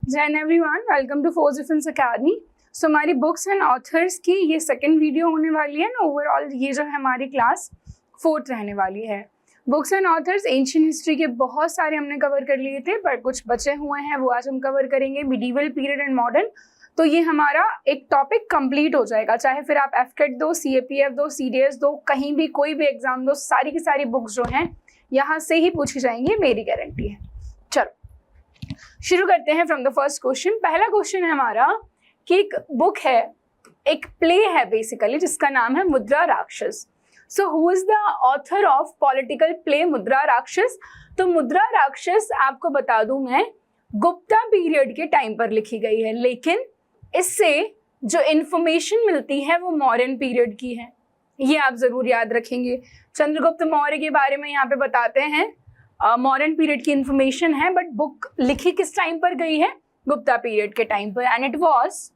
जय Hind everyone, welcome to force defence academy. So हमारी books and authors की ये सेकंड वीडियो होने वाली है ना। ओवरऑल ये जो है हमारी क्लास 4th रहने वाली है। Books and authors ancient history के बहुत सारे हमने कवर कर लिए थे, पर कुछ बचे हुए हैं वो आज हम कवर करेंगे। मिडीवल पीरियड एंड मॉडर्न, तो ये हमारा एक टॉपिक कंप्लीट हो जाएगा। चाहे फिर आप एफकेट दो, सीएपीएफ दो, सीडीएस दो, कहीं भी कोई भी एग्जाम दो, सारी की सारी बुक्स जो हैं यहाँ से ही पूछी जाएंगी, मेरी गारंटी है। चलो शुरू करते हैं फ्रॉम द फर्स्ट क्वेश्चन। पहला क्वेश्चन है हमारा कि एक बुक है, एक प्ले है बेसिकली, जिसका नाम है मुद्रा राक्षस। So who is the author of political play मुद्रा राक्षस? तो मुद्रा राक्षस आपको बता दूं मैं, गुप्ता पीरियड के टाइम पर लिखी गई है, लेकिन इससे जो इंफॉर्मेशन मिलती है वो मौर्यन पीरियड की है। ये आप जरूर याद रखेंगे। चंद्रगुप्त मौर्य के बारे में यहाँ पे बताते हैं, मॉडर्न पीरियड की इंफॉर्मेशन है, बट बुक लिखी किस टाइम पर गई है? गुप्ता पीरियड के टाइम पर, and it was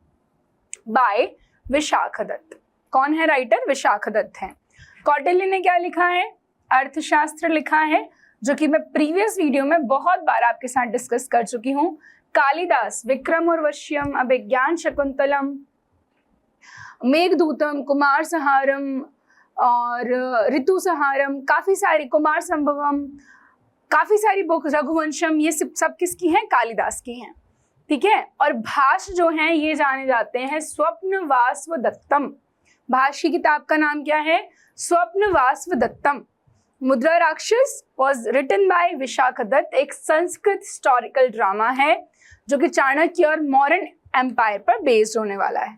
by Vishakhadatta. कौन है राइटर? विशाखदत्त हैं। कौटिल्य ने क्या लिखा है? अर्थशास्त्र लिखा है, जो कि मैं प्रीवियस वीडियो में बहुत बार आपके साथ डिस्कस कर चुकी हूँ। कालिदास विक्रम और वश्यम, अभिज्ञान शकुंतलम, मेघदूतम, कुमार संहारम और ऋतु संहारम, काफी सारी, कुमार संभवम, काफी सारी बुक, रघुवंशम, ये सब किसकी हैं? कालिदास की हैं। ठीक है। और भाष जो हैं ये जाने जाते हैं स्वप्नवास्व दत्तम। भाष की किताब का नाम क्या है? स्वप्नवास्व दत्तम। मुद्रा राक्षस वॉज रिटन बाय विशाखदत्त, एक संस्कृत हिस्टोरिकल ड्रामा है जो कि चाणक्य और मौर्यन एम्पायर पर बेस्ड होने वाला है।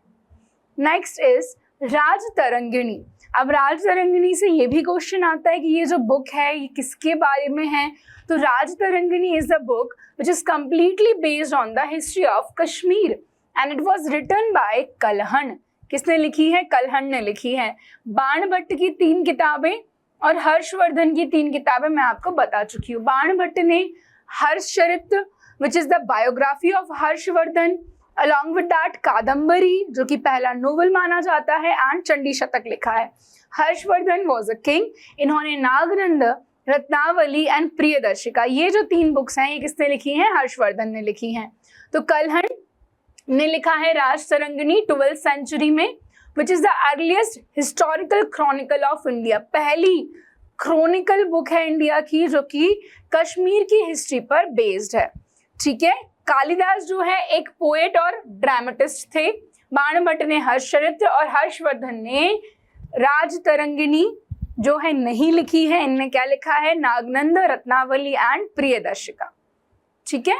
Next is Rajatarangini. अब राजतरंगिणी से ये भी क्वेश्चन आता है कि ये जो बुक है ये किसके बारे में है? तो Rajatarangini is a book which is completely based on the history of Kashmir and it was written by Kalhana. किसने लिखी है? कलहन ने लिखी है। बाणभट्ट की 3 किताबें और हर्षवर्धन की 3 किताबें मैं आपको बता चुकी हूँ। बाणभट्ट ने Harshacharitra which is the biography of Harshavardhan, along with that Kadambari जो कि पहला नोवेल माना जाता है, एंड चंडी शतक लिखा है। Harshvardhan was a king. इन्होंने नागनंद, रत्नावली एंड प्रियदर्शिका, ये जो 3 बुक्स हैं ये किसने लिखी हैं? हर्षवर्धन ने लिखी हैं। तो कलहन ने लिखा है राजतरंगिणी 12th सेंचुरी में, विच is the earliest historical Chronicle of India. पहली क्रॉनिकल बुक है इंडिया की जो कि कश्मीर की हिस्ट्री पर बेस्ड है। ठीक है। कालिदास जो है एक पोएट और ड्रामेटिस्ट थे। बाणभट्ट ने हर्षचरित्र और हर्षवर्धन ने राजतरंगिणी जो है नहीं लिखी है। इनने क्या लिखा है? नागनंद, रत्नावली एंड प्रियदर्शिका। ठीक है।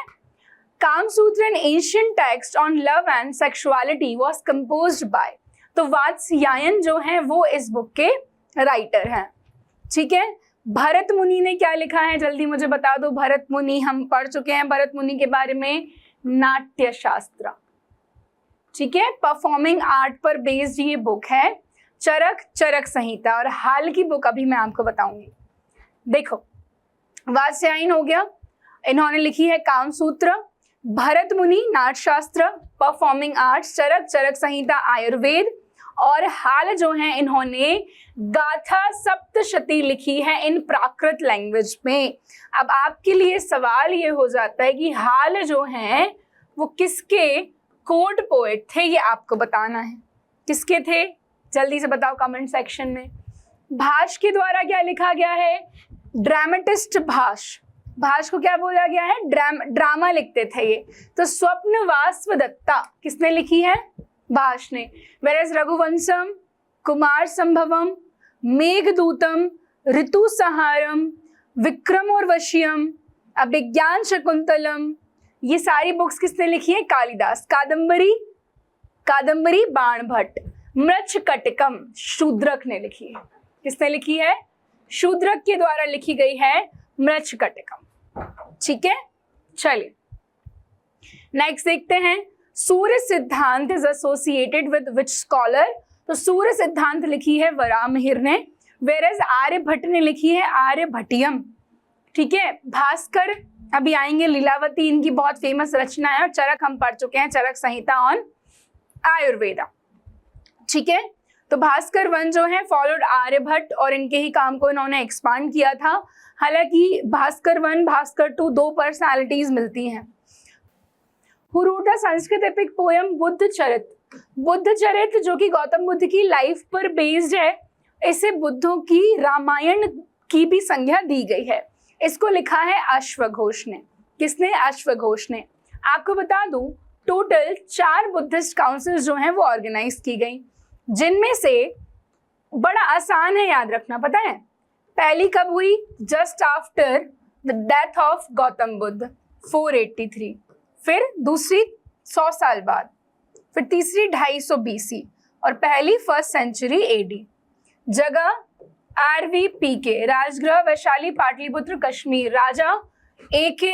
Kamasutra N ancient text on love and sexuality was composed bye, तो वात्स्यायन जो है वो इस बुक के राइटर हैं। ठीक है। भरत मुनि ने क्या लिखा है? जल्दी मुझे बता दो। भरत मुनि, हम पढ़ चुके हैं भरत मुनि के बारे में, नाट्य शास्त्र। ठीक है। परफॉर्मिंग आर्ट पर बेस्ड ये बुक है। चरक संहिता, और हाल की बुक अभी मैं आपको बताऊंगी। देखो, वात्स्यायन हो गया, इन्होंने लिखी है कामसूत्र। भरत मुनि नाट्यशास्त्र, परफॉर्मिंग आर्ट्स, चरक संहिता आयुर्वेद, और हाल जो है इन्होंने गाथा सप्तशती लिखी है इन प्राकृत लैंग्वेज में। अब आपके लिए सवाल ये हो जाता है कि हाल जो है वो किसके कोर्ट पोएट थे, ये आपको बताना है। किसके थे? जल्दी से बताओ कमेंट सेक्शन में। भाष के द्वारा क्या लिखा गया है? ड्रामेटिस्ट भाष। भाष को क्या बोला गया है? ड्रामा लिखते थे ये। तो स्वप्नवास्व दत्ता किसने लिखी है? भाष ने। वेरस रघुवंशम, कुमार संभवम, मेघदूतम, ऋतु संहारम, विक्रम और वश्यम, अभिज्ञान शकुंतलम, ये सारी बुक्स किसने लिखी है? कालिदास। कादम्बरी बाणभट्ट। मृच्छकटिकम शूद्रक ने लिखी है। किसने लिखी है? शूद्रक के द्वारा लिखी गई है मृच्छकटिकम। ठीक है। चलिए नेक्स्ट देखते हैं। सूर्य सिद्धांत is associated with which scholar? तो सूर्य सिद्धांत लिखी है वराहमिहिर ने, वेरस आर्यभट्ट ने लिखी है आर्यभट्टियम। ठीक है। भास्कर अभी आएंगे, लीलावती इनकी बहुत फेमस रचना है, और चरक हम पढ़ चुके हैं, चरक संहिता ऑन आयुर्वेदा। ठीक है। तो भास्कर 1 जो है फॉलोड आर्यभट्ट, और इनके ही काम को इन्होंने एक्सपांड किया था। हालांकि भास्कर 1, भास्कर 2 दो पर्सनालिटीज मिलती हैं। Who wrote the Sanskrit epic poem Buddha Charita. Buddha Charita जो कि गौतम बुद्ध की लाइफ पर बेस्ड है, इसे बुद्धों की रामायण की भी संज्ञा दी गई है। इसको लिखा है अश्वघोष ने। किसने? अश्वघोष ने। आपको बता दूं टोटल 4 बुद्धिस्ट काउंसिल जो हैं वो ऑर्गेनाइज की गई, जिनमें से बड़ा आसान है याद रखना, पता है पहली कब हुई? Just after the death of Gautam Buddha 483, फिर दूसरी 100 साल बाद, फिर तीसरी 250 BC और पहली 1st सेंचुरी AD। जगह RVPK, राजगृह वैशाली पाटलिपुत्र कश्मीर, राजा AK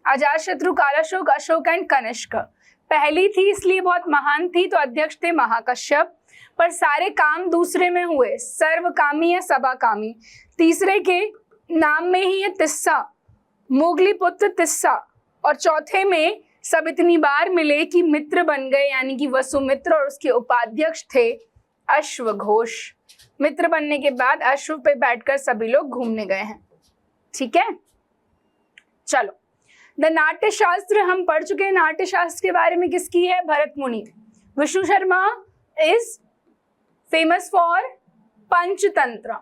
अजातशत्रु, कालाशोक, अशोक एंड कनिष्क। पहली थी इसलिए बहुत महान थी, तो अध्यक्ष थे महाकश्यप, पर सारे काम दूसरे में हुए, सर्वकामी या सभाकामी। तीसरे के नाम में ही है तिस्सा, मोगली पुत्र तिस्सा, और चौथे में सब इतनी बार मिले कि मित्र बन गए, यानी कि वसुमित्र, और उसके उपाध्यक्ष थे अश्वघोष। मित्र बनने के बाद अश्व पे बैठकर सभी लोग घूमने गए हैं। ठीक है, चलो द नाट्य शास्त्र हम पढ़ चुके हैं। नाट्य शास्त्र के बारे में किसकी है? Bharat Muni. Vishnu Sharma is famous for Panchatantra.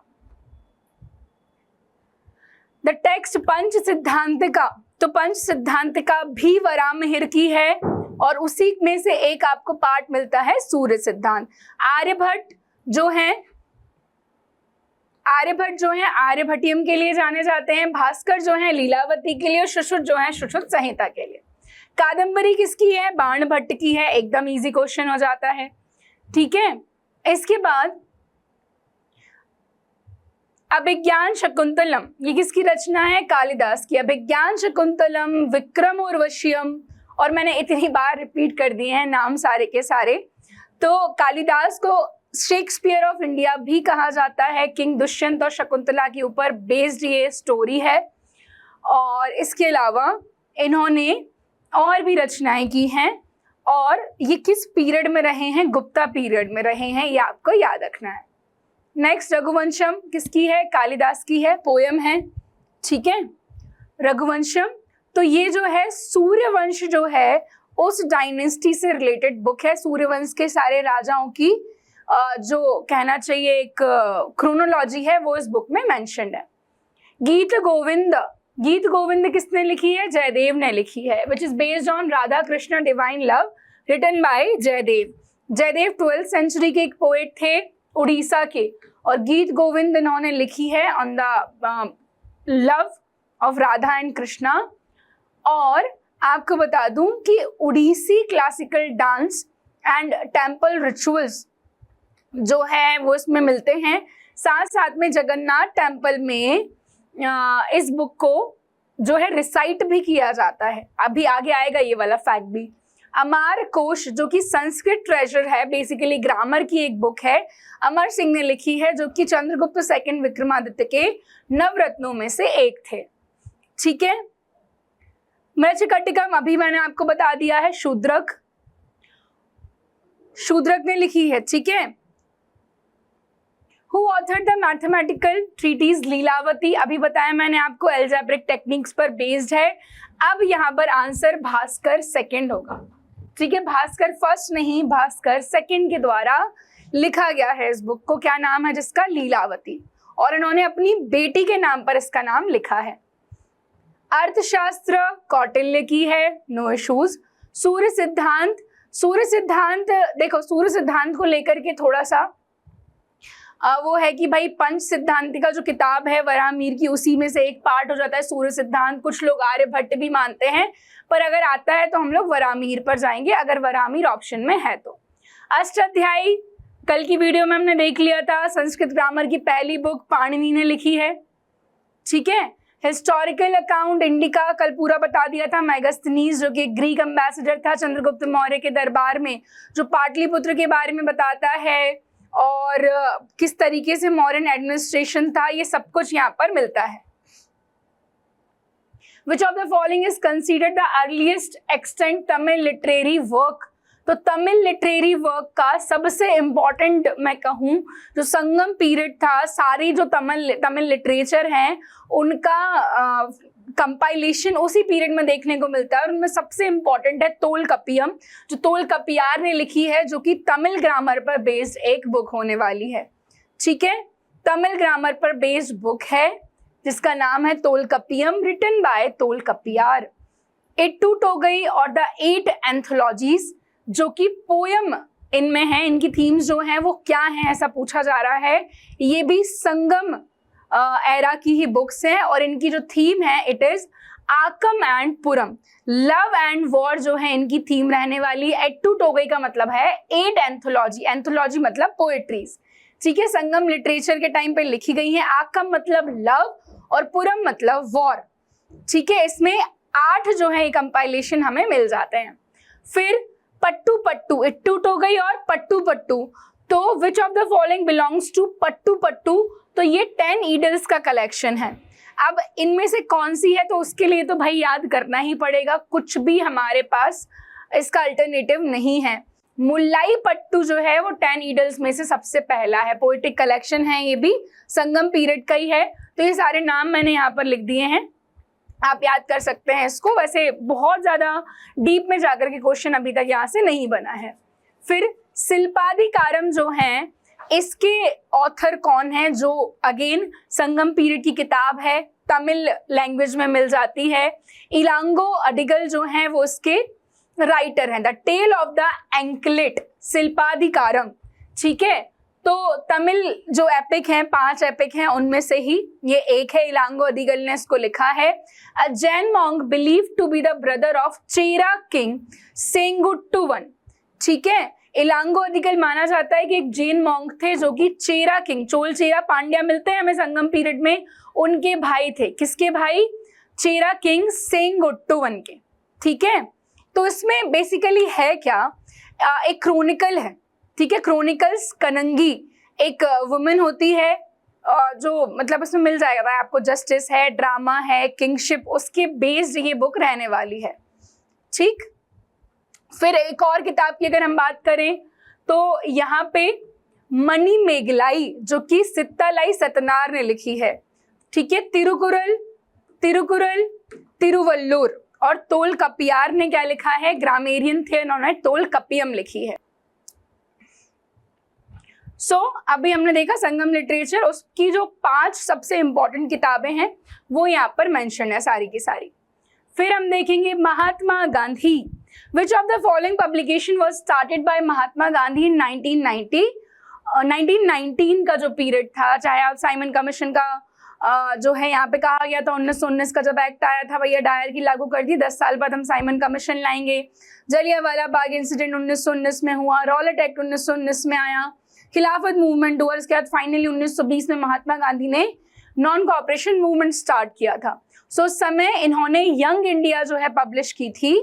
The text Pancha Siddhantika, तो पंच सिद्धांतिका भी वराहमिहिर की है, और उसी में से एक आपको पार्ट मिलता है सूर्य सिद्धांत। आर्यभट्ट जो हैं आर्यभट्टियम के लिए जाने जाते हैं, भास्कर जो हैं लीलावती के लिए, और सुश्रुत जो हैं सुश्रुत संहिता के लिए। कादंबरी किसकी है? बाणभट्ट की है। एकदम इजी क्वेश्चन हो जाता है। ठीक है, इसके बाद अभिज्ञान शकुंतलम, ये किसकी रचना है? कालिदास की। अभिज्ञान शकुंतलम, विक्रम उर्वशीयम, और मैंने इतनी बार रिपीट कर दिए हैं नाम सारे के सारे। तो कालिदास को शेक्सपियर ऑफ इंडिया भी कहा जाता है। किंग दुष्यंत और शकुंतला के ऊपर बेस्ड ये स्टोरी है। और इसके अलावा इन्होंने और भी रचनाएं की हैं, और ये किस पीरियड में रहे हैं? गुप्ता पीरियड में रहे हैं, ये आपको याद रखना है। नेक्स्ट रघुवंशम किसकी है? कालिदास की है, पोयम है। ठीक है, रघुवंशम, तो ये जो है सूर्यवंश जो है उस डायनेस्टी से रिलेटेड बुक है। सूर्यवंश के सारे राजाओं की जो कहना चाहिए एक क्रोनोलॉजी है वो इस बुक में मेंशन्ड है। गीत गोविंद किसने लिखी है? जयदेव ने लिखी है, which is based on Radha Krishna divine love, written by Jayadeva. Jayadeva 12th century के एक पोएट थे उड़ीसा के, और गीत गोविंद इन्होंने लिखी है on the love of Radha and Krishna. और आपको बता दूं कि Odissi classical dance and temple rituals जो है वो इसमें मिलते हैं। साथ साथ में जगन्नाथ टेम्पल में इस बुक को जो है रिसाइट भी किया जाता है। अभी आगे आएगा ये वाला फैक्ट भी। अमार कोश जो कि संस्कृत ट्रेजर है, बेसिकली ग्रामर की एक बुक है, अमर सिंह ने लिखी है, जो कि चंद्रगुप्त सेकंड विक्रमादित्य के नवरत्नों में से एक थे। ठीक है, मृच्छकटिकम अभी मैंने आपको बता दिया है। शूद्रक ने लिखी है। ठीक है, Who authored the mathematical treatise Lilavati? अभी बताया मैंने आपको, एल्जेब्रिक टेक्निक्स पर बेस्ड है। अब यहाँ पर आंसर भास्कर सेकंड होगा। ठीक है, भास्कर फर्स्ट नहीं, भास्कर सेकंड के द्वारा लिखा गया है इस बुक को। क्या नाम है जिसका? लीलावती, और इन्होंने अपनी बेटी के नाम पर इसका नाम लिखा है। अर्थशास्त्र कौटिल्य की है, नो इश्यूज। सूर्य सिद्धांत देखो, सूर्य सिद्धांत को लेकर के थोड़ा सा वो है कि भाई पंच सिद्धांतिका जो किताब है वराहमिहिर की, उसी में से एक पार्ट हो जाता है सूर्य सिद्धांत। कुछ लोग आर्यभट्ट भी मानते हैं, पर अगर आता है तो हम लोग वराहमिहिर पर जाएंगे, अगर वराहमिहिर ऑप्शन में है तो। अष्टाध्यायी कल की वीडियो में हमने देख लिया था, संस्कृत ग्रामर की पहली बुक पाणिनि ने लिखी है। ठीक है, हिस्टोरिकल अकाउंट इंडिका कल पूरा बता दिया था। मेगास्थनीज जो कि ग्रीक एम्बेसडर था चंद्रगुप्त मौर्य के दरबार में, जो पाटलिपुत्र के बारे में बताता है और किस तरीके से मॉडर्न एडमिनिस्ट्रेशन था, ये सब कुछ यहाँ पर मिलता है। Which of the following is considered the earliest extant Tamil literary work? तो तमिल लिटरेरी वर्क का सबसे इम्पॉर्टेंट मैं कहूँ जो संगम पीरियड था, सारी जो तमिल लिटरेचर हैं उनका कंपाइलेशन उसी पीरियड में देखने को मिलता है और उनमें सबसे इंपॉर्टेंट है तोलकपियम, जो तोलकपियार ने लिखी है, जो कि तमिल ग्रामर पर बेस्ड एक बुक होने वाली है। ठीक है, तमिल ग्रामर पर बेस्ड बुक है जिसका नाम है तोलकपियम, रिटन बाय तोलकपियार। एट्टू टोगई और द 8 एंथोलॉजीज, जो कि पोयम इनमें है, इनकी थीम्स जो हैं वो क्या हैं ऐसा पूछा जा रहा है। ये भी संगम एरा की ही बुक्स हैं और इनकी जो थीम है it is Akam and Puram, love and war जो है इनकी थीम रहने वाली। एट्टू टोगई का मतलब है 8 एंथोलॉजी, एंथोलॉजी मतलब पोएट्रीज। ठीक है, संगम लिटरेचर के टाइम पे लिखी गई है। आकम मतलब लव और पुरम मतलब वॉर। ठीक है, इसमें 8 जो है कंपाइलेशन हमें मिल जाते हैं। फिर पट्टू पट्टू, एट्टू टोगई और पट्टू पट्टू, तो which of the following belongs to Pattu Pattu, तो ये 10 ईडल्स का कलेक्शन है। अब इनमें से कौन सी है, तो उसके लिए तो भाई याद करना ही पड़ेगा, कुछ भी हमारे पास इसका अल्टरनेटिव नहीं है। मुल्लाई पट्टू जो है वो 10 ईडल्स में से सबसे पहला है, पोएटिक कलेक्शन है, ये भी संगम पीरियड का ही है। तो ये सारे नाम मैंने यहाँ पर लिख दिए हैं, आप याद कर सकते हैं इसको। वैसे बहुत ज़्यादा डीप में जाकर के क्वेश्चन अभी तक यहाँ से नहीं बना है। फिर सिलपादिकारम जो है, इसके ऑथर कौन है, जो अगेन संगम पीरियड की किताब है, तमिल लैंग्वेज में मिल जाती है। इलांगो अडिगल जो है वो इसके राइटर हैं। The tale of the anklet, Silappadikaram. ठीक है, तो तमिल जो एपिक हैं, 5 एपिक हैं, उनमें से ही ये एक है। इलांगो अडिगल ने इसको लिखा है। A Jain monk believe to be the brother of Chera king Senguttuvan. ठीक है, इलांगो अडिगल माना जाता है कि एक जैन मॉन्क थे जो कि चेरा किंग, चोल चेरा पांड्या मिलते हैं हमें संगम पीरियड में, उनके भाई थे। किसके भाई? चेरा किंग सेंगुट्टुवन के। ठीक है, तो इसमें बेसिकली है क्या, एक क्रोनिकल है। ठीक है, क्रोनिकल्स कनंगी एक वुमेन होती है जो मतलब उसमें मिल जाएगा आपको, जस्टिस है, ड्रामा है, किंगशिप, उसके बेस्ड ये बुक रहने वाली है। ठीक, फिर एक और किताब की अगर हम बात करें तो यहाँ पे मनी मेघलाई जो कि सित्तालाई सतनार ने लिखी है। ठीक है, तिरुकुरल, तिरुकुरल, तिरुवल्लुर, और तोलकपियार ने क्या लिखा है, ग्रामेरियन थे, उन्होंने तोलकपियम लिखी है। अभी हमने देखा संगम लिटरेचर, उसकी जो 5 सबसे इंपॉर्टेंट किताबें हैं वो यहाँ पर मेंशन है सारी की सारी। फिर हम देखेंगे Mahatma Gandhi. Which of the following publication was started by Mahatma Gandhi in 1990। 1919 का जो पीरियड था, चाहे आप साइमन कमीशन का जो है यहाँ पे कहा गया था 1919 का जब एक्ट आया था, भैया डायर की लागू कर दी, 10 साल बाद हम साइमन कमीशन लाएंगे। जलियांवाला बाग इंसिडेंट 1919 में हुआ, रॉलेट एक्ट 1919 में आया, खिलाफत मूवमेंट हुआ, उसके बाद फाइनली 1920 में महात्मा गांधी ने नॉन कॉपरेशन मूवमेंट स्टार्ट किया था। उस समय इन्होंने यंग इंडिया जो है पब्लिश की थी,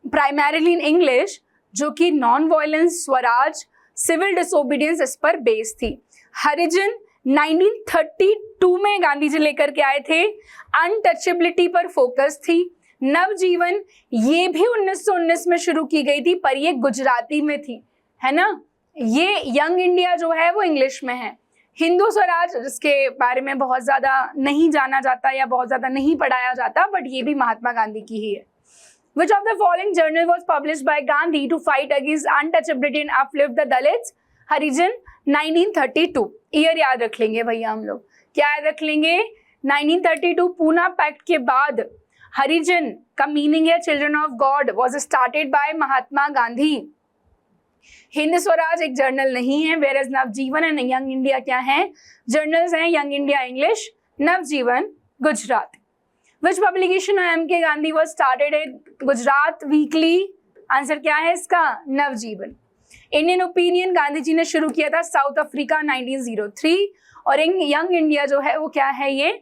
प्राइमरीली इन इंग्लिश, जो कि non violence, Swaraj, civil disobedience इस पर बेस्ड थी। हरिजन 1932 में गांधी जी लेकर के आए थे, अनटचेबिलिटी पर फोकस थी। नवजीवन ये भी 1919 में शुरू की गई थी, पर ये गुजराती में थी, है ना। ये यंग इंडिया जो है वो इंग्लिश में है। हिंदू स्वराज जिसके बारे में बहुत ज़्यादा नहीं जाना जाता या बहुत ज़्यादा नहीं पढ़ाया जाता, बट ये भी महात्मा गांधी की ही है। Which of the following journal was published by Gandhi to fight against untouchability and uplift the Dalits? Harijan 1932। Year याद रख लेंगे भैया हम लोग, क्या याद रख लेंगे, 1932 पूना पैक्ट के बाद हरिजन का मीनिंग है children of God, was started by Mahatma Gandhi. Hind Swaraj एक जर्नल नहीं है, whereas Navajivan and young India क्या है, जर्नल्स हैं। Young India English, Navajivan Gujarat. Which publication M K Gandhi was started in Gujarat weekly, answer क्या है इसका, नवजीवन। इंडियन ओपिनियन गांधी जी ने शुरू किया था साउथ अफ्रीका 1903, और यंग इंडिया जो है वो क्या है, ये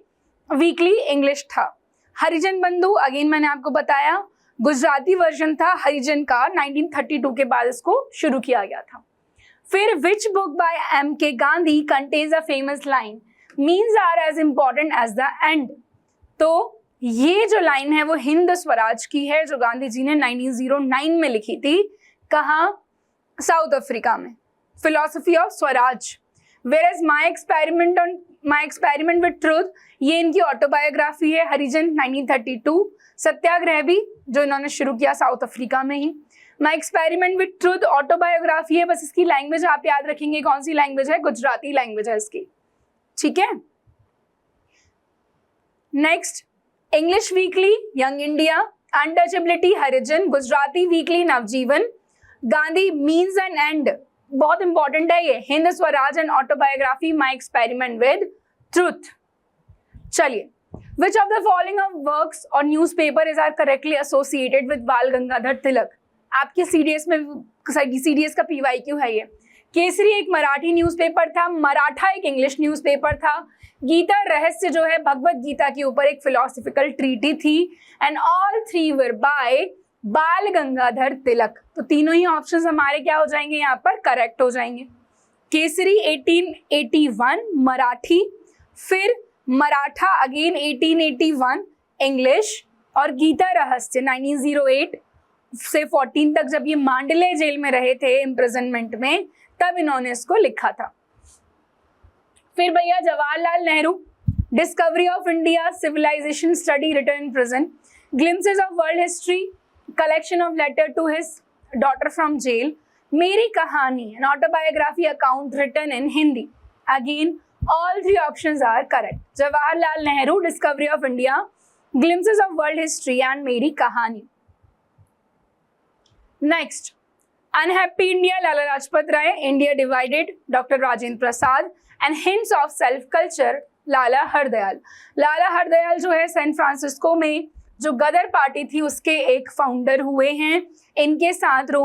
वीकली इंग्लिश था। हरिजन बंधु अगेन मैंने आपको बताया गुजराती वर्जन था हरिजन का, 1932 के बाद इसको शुरू किया गया था। फिर which book by M K Gandhi contains a famous line, means are as important as the end. तो ये जो लाइन है वो हिंद स्वराज की है, जो गांधी जी ने 1909 में लिखी थी। कहाँ? साउथ अफ्रीका में। Philosophy of Swaraj, whereas my experiment with truth, ये इनकी ऑटोबायोग्राफी है, हरिजन 1932। सत्याग्रह भी जो इन्होंने शुरू किया साउथ अफ्रीका में ही। My experiment with truth autobiography है, बस इसकी लैंग्वेज आप याद रखेंगे कौन सी लैंग्वेज है, गुजराती लैंग्वेज है इसकी, ठीक है। Next, English weekly young India, untouchability Harijan, Gujarati weekly Navajivan, Gandhi means an end, बहुत इंपॉर्टेंट है ये, Hind Swaraj and autobiography, my experiment with truth. चलिए, which of the following of works और newspaper is are correctly associated with Bal Gangadhar तिलक। आपके सीडीएस में, सीडीएस का PYQ है ये। केसरी एक मराठी न्यूज़पेपर था, मराठा एक इंग्लिश न्यूज़पेपर था, गीता रहस्य जो है भगवत गीता के ऊपर एक फिलोसफिकल ट्रीटी थी, and all three were by Bal Gangadhar तिलक। तो तीनों ही ऑप्शंस हमारे क्या हो जाएंगे, यहाँ पर करेक्ट हो जाएंगे। केसरी 1881 मराठी, फिर मराठा अगेन 1881 इंग्लिश, और गीता रहस्य 1908 से 14 तक जब ये मांडले जेल में रहे थे इम्प्रिजनमेंट में, तब इन्होंने इसको लिखा था। फिर भैया Jawaharlal Nehru, discovery of India, civilisation study written in prison, glimpses of world history, collection of letter to his daughter from jail, मेरी कहानी, an autobiography account written in Hindi. Again all three options are correct. Jawaharlal Nehru, Discovery of India, Glimpses of World History, and मेरी कहानी। Next, Unhappy India, Lala Lajpat Rai, India Divided, Dr. Rajendra Prasad, and Hints of Self-Culture, लाला हरदयाल। लाला हरदयाल जो है San Francisco में जो गदर party थी उसके एक founder हुए हैं। इनके साथ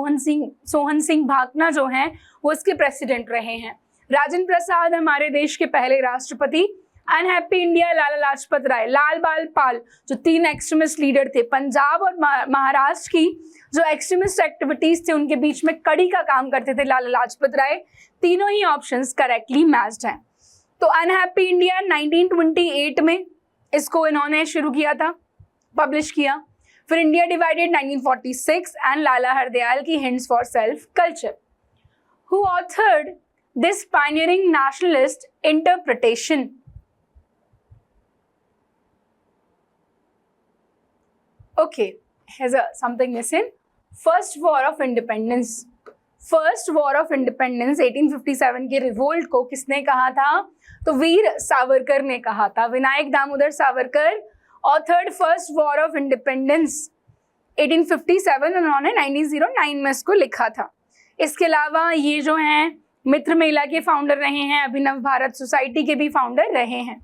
सोहन सिंह भाकना जो हैं वो इसके प्रेसिडेंट रहे हैं। राजेंद्र प्रसाद हमारे देश के पहले राष्ट्रपति। अनहैप्पी इंडिया, लाला लाजपत राय, लाल बाल पाल जो 3 एक्सट्रीमिस्ट लीडर थे, पंजाब और महाराष्ट्र की जो एक्सट्रीमिस्ट एक्टिविटीज थे उनके बीच में कड़ी का काम करते थे लाला लाजपत राय। तीनों ही ऑप्शंस करेक्टली मैच्ड हैं। तो अनहैप्पी इंडिया 1928 में इसको इन्होंने शुरू किया था, पब्लिश किया। फिर इंडिया डिवाइडेड 1946 एंड लाला हरदयाल की hints for self culture. Who authored this pioneering nationalist interpretation? Okay, here's something missing. First War of Independence. First War of Independence 1857 के रिवोल्ट को किसने कहा था? तो वीर सावरकर ने कहा था। Vinayak Damodar Savarkar authored first war of independence 1857, उन्होंने 1909 में इसको लिखा था। इसके अलावा ये जो हैं मित्र मेला के फाउंडर रहे हैं, अभिनव भारत सोसाइटी के भी फाउंडर रहे हैं।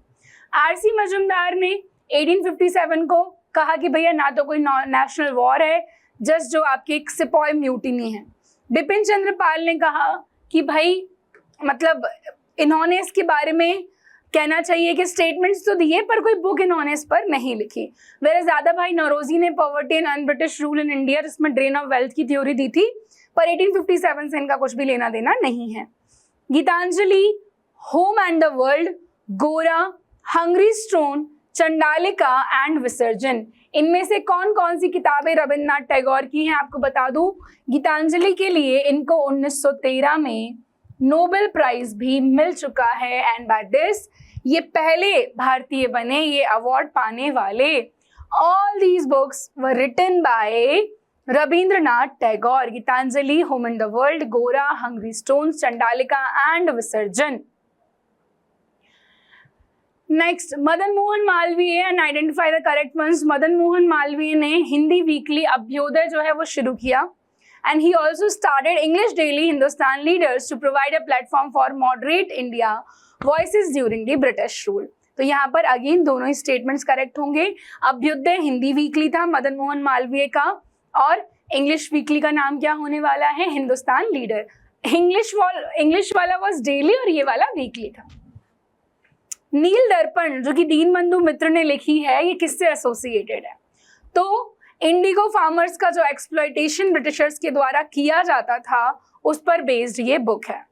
आरसी मजुमदार ने 1857 को कहा कि भैया ना तो कोई नेशनल वॉर है, जस्ट जो आपकी एक सिपॉय म्यूटिनी है। बिपिन चंद्र पाल ने कहा कि भाई मतलब इन्होंने इसके बारे में कहना चाहिए कि स्टेटमेंट्स तो दिए पर कोई बुक इन्होंने इस पर नहीं लिखी। वेयर दादा भाई नौरोजी ने poverty and un British rule in India जिसमें ड्रेन ऑफ वेल्थ की थ्योरी दी थी, पर 1857 से इनका कुछ भी लेना देना नहीं है। Gitanjali, home and the world, Gora, hungry stone, Chandalika and Visarjan, इनमें से कौन कौन सी किताबें रविन्द्रनाथ टैगोर की हैं आपको बता दूं। गीतांजलि के लिए इनको 1913 में नोबेल प्राइज भी मिल चुका है एंड बाय दिस ये पहले भारतीय बने ये अवार्ड पाने वाले। All these books were written by Rabindranath Tagore. Gitanjali, home and the world, Gora, hungry stones, Chandalika and Visarjan. Next, Madan Mohan Malaviya and identify the correct ones. Madan Mohan Malaviya ने हिंदी वीकली अभ्योदय जो है वो शुरू किया and he also started English daily Hindustan leaders to provide a platform for moderate India voices during the British rule. तो यहाँ पर again दोनों ही स्टेटमेंट्स करेक्ट होंगे। अभ्युदय हिंदी वीकली था मदन मोहन मालवीय का, और इंग्लिश वीकली का नाम क्या होने वाला है, हिंदुस्तान लीडर। इंग्लिश वाला वाज डेली और ये वाला वीकली था। नील दर्पण जो कि दीनबंधु मित्र ने लिखी है, ये किससे एसोसिएटेड है? तो इंडिगो फार्मर्स का जो एक्सप्लॉयटेशन ब्रिटिशर्स के द्वारा किया जाता था उस पर बेस्ड ये बुक है।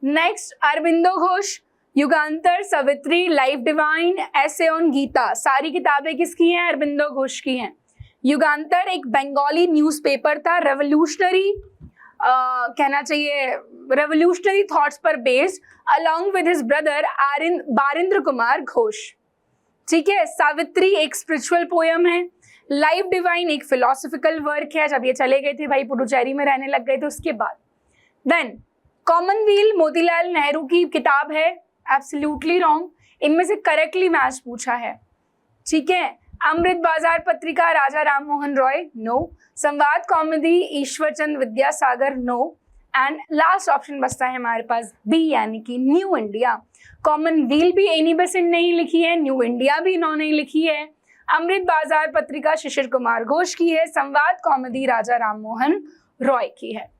Next, Aurobindo Ghosh, Yugantar, Savitri, life divine, essays on Gita, सारी किताबें किसकी हैं? अरविंदो घोष की हैं। युगांतर एक बंगाली न्यूज़पेपर था, रेवोल्यूशनरी कहना चाहिए रेवोल्यूशनरी थॉट्स पर based along with his brother Barindra Kumar Ghosh. ठीक है, सावित्री एक स्पिरिचुअल पोयम है, लाइफ डिवाइन एक फिलोसॉफिकल वर्क है, जब ये चले गए थे भाई पुडुचेरी में रहने लग गए थे उसके बाद। देन कॉमनवेल्थ मोतीलाल नेहरू की किताब है, एब्सोल्युटली रॉन्ग, इनमें से करेक्टली मैच पूछा है। ठीक है, Amrit Bazar Patrika Raja Ram Mohan Roy, no. Sambad Kaumudi Ishwarchand Vidyasagar, no. And last option बचता है हमारे पास बी, यानी कि न्यू इंडिया। कॉमनवेल्थ भी एनी बेसेंट ने ही लिखी है, न्यू इंडिया भी इन्होंने लिखी है, अमृत बाजार पत्रिका शिशिर कुमार घोष की है, संवाद कॉमेडी राजा राम मोहन रॉय की है।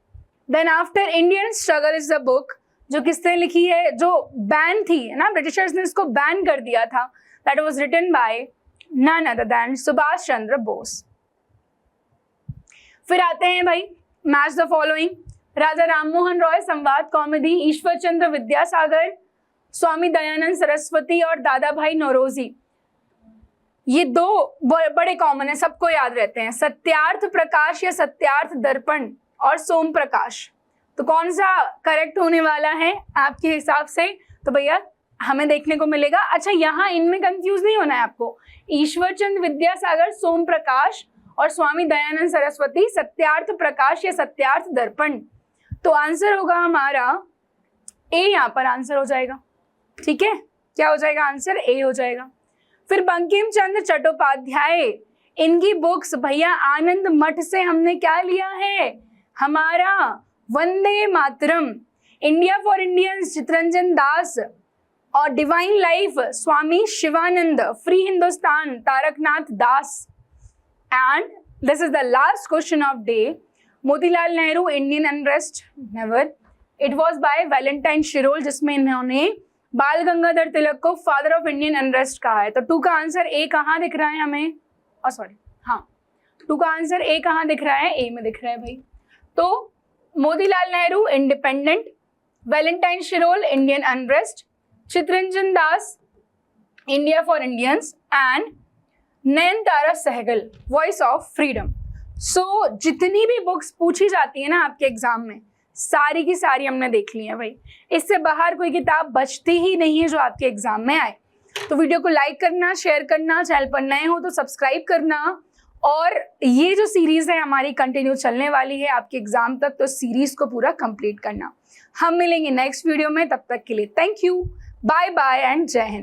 Then after Indian struggle is the book, जो किसने लिखी है, जो बैन थी ना, ब्रिटिशर्स ने इसको बैन कर दिया था, that was written by none other than Subhash Chandra Bose. फिर आते हैं भाई match the following, Raja Rammohan Roy, Sambad Kaumudi, Ishwar Chandra Vidyasagar, Swami Dayanand Saraswati और दादा भाई नौरोजी। ये दो बड़े कॉमन है, सबको याद रहते हैं, सत्यार्थ प्रकाश या सत्यार्थ दर्पण और सोम प्रकाश। तो कौन सा करेक्ट होने वाला है आपके हिसाब से? तो भैया हमें देखने को मिलेगा। अच्छा, यहाँ इनमें कंफ्यूज नहीं होना है आपको, ईश्वरचंद विद्यासागर सोम प्रकाश और स्वामी दयानंद सरस्वती सत्यार्थ प्रकाश या सत्यार्थ दर्पण। तो आंसर होगा हमारा ए, यहाँ पर आंसर हो जाएगा। ठीक है, क्या हो जाएगा आंसर? ए हो जाएगा। फिर बंकिम चंद्र चट्टोपाध्याय, इनकी बुक्स भैया आनंद मठ से हमने क्या लिया है, हमारा Vande Mataram, India for Indians Chitranjan दास और divine life Swami Shivanand, free Hindustan Taraknath Das. And this is the last question of day, Motilal Nehru Indian unrest, never, it was by Valentine Shirol, जिसमें इन्होंने बाल गंगाधर तिलक को फादर ऑफ इंडियन अनरेस्ट कहा है। तो 2 का आंसर ए कहाँ दिख रहा है हमें, सॉरी हाँ 2 का आंसर ए कहाँ दिख रहा है, ए में दिख रहा है भाई। तो Motilal Nehru independent, Valentine Chirol Indian unrest, Chittaranjan Das India for Indians and Nayantara Sahgal voice of freedom. So जितनी भी बुक्स पूछी जाती है ना आपके एग्जाम में, सारी की सारी हमने देख ली है भाई, इससे बाहर कोई किताब बचती ही नहीं है जो आपके एग्जाम में आए। तो वीडियो को लाइक करना, शेयर करना, चैनल पर नए हो तो सब्सक्राइब करना, और ये जो सीरीज है हमारी कंटिन्यू चलने वाली है आपके एग्जाम तक, तो सीरीज को पूरा कंप्लीट करना। हम मिलेंगे नेक्स्ट वीडियो में, तब तक के लिए thank you, bye bye and Jai Hind.